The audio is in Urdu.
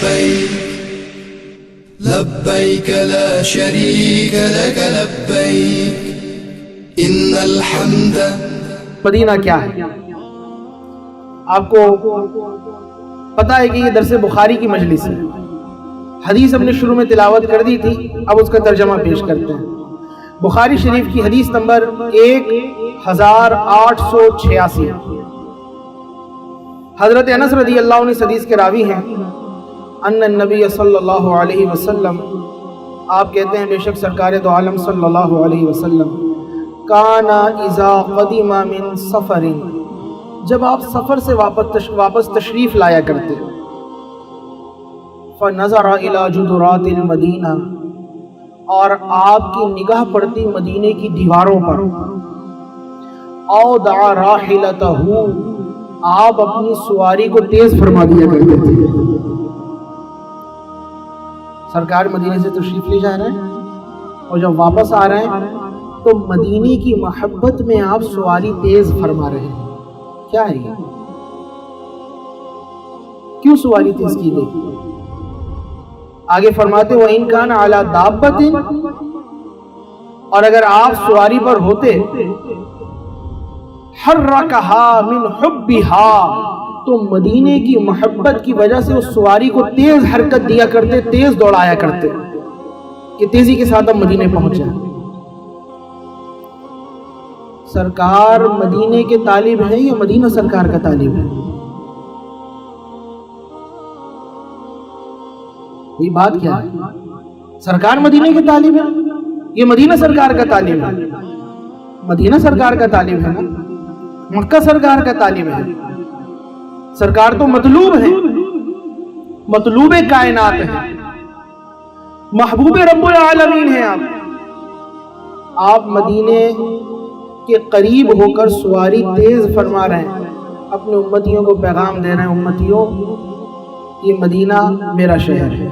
لبيك لبيك لا شريك لك لبيك إن الحمد. مدینہ کیا ہے؟ آپ کو پتہ ہے کہ یہ درس بخاری کی مجلس ہے. حدیث ہم نے شروع میں تلاوت کر دی تھی، اب اس کا ترجمہ پیش کرتے ہیں. بخاری شریف کی حدیث نمبر 1886. حضرت انس رضی اللہ عنہ اس حدیث کے راوی ہیں. ان النبی صلی اللہ علیہ وسلم، آپ کہتے ہیں بے شک سرکار دو عالم صلی اللہ علیہ وسلم، کانا اذا قدم من سفر، جب آپ سفر سے واپس تشریف لایا کرتے، فنظر الى جدرات المدینہ، اور آپ کی نگاہ پڑتی مدینے کی دیواروں پر، او دعا راحلتہ، آپ اپنی سواری کو تیز فرما دیا کرتے تھے. سرکار مدینے سے تشریف لے جا رہے ہیں اور جب واپس آ رہے ہیں تو مدینے کی محبت میں آپ سواری تیز فرما رہے ہیں. کیا ہے یہ؟ کیوں سواری تیز کی گئی؟ آگے فرماتے وَإِن كَانَ عَلَى دَابَّةٍ، اور اگر آپ سواری پر ہوتے، حرکہا من حبہا، تو مدینے کی محبت کی وجہ سے اس سواری کو تیز حرکت دیا کرتے، تیز دوڑایا کرتے کہ تیزی کے ساتھ ہم مدینے پہنچ جائیں. سرکار مدینے کے طالب ہیں یا مدینہ سرکار کا طالب ہے؟ یہ بات کیا ہے؟ سرکار مدینے کے طالب ہے، یہ مدینہ سرکار کا طالب ہے. مدینہ سرکار کا طالب ہے نا، مکہ سرکار کا طالب ہے. سرکار تو مطلوب ہے، مطلوب کائنات ہے، محبوب رب العالمین ہیں. آپ مدینے کے قریب ہو کر سواری تیز فرما رہے ہیں، اپنے امتیوں کو پیغام دے رہے ہیں، امتیوں یہ مدینہ میرا شہر ہے.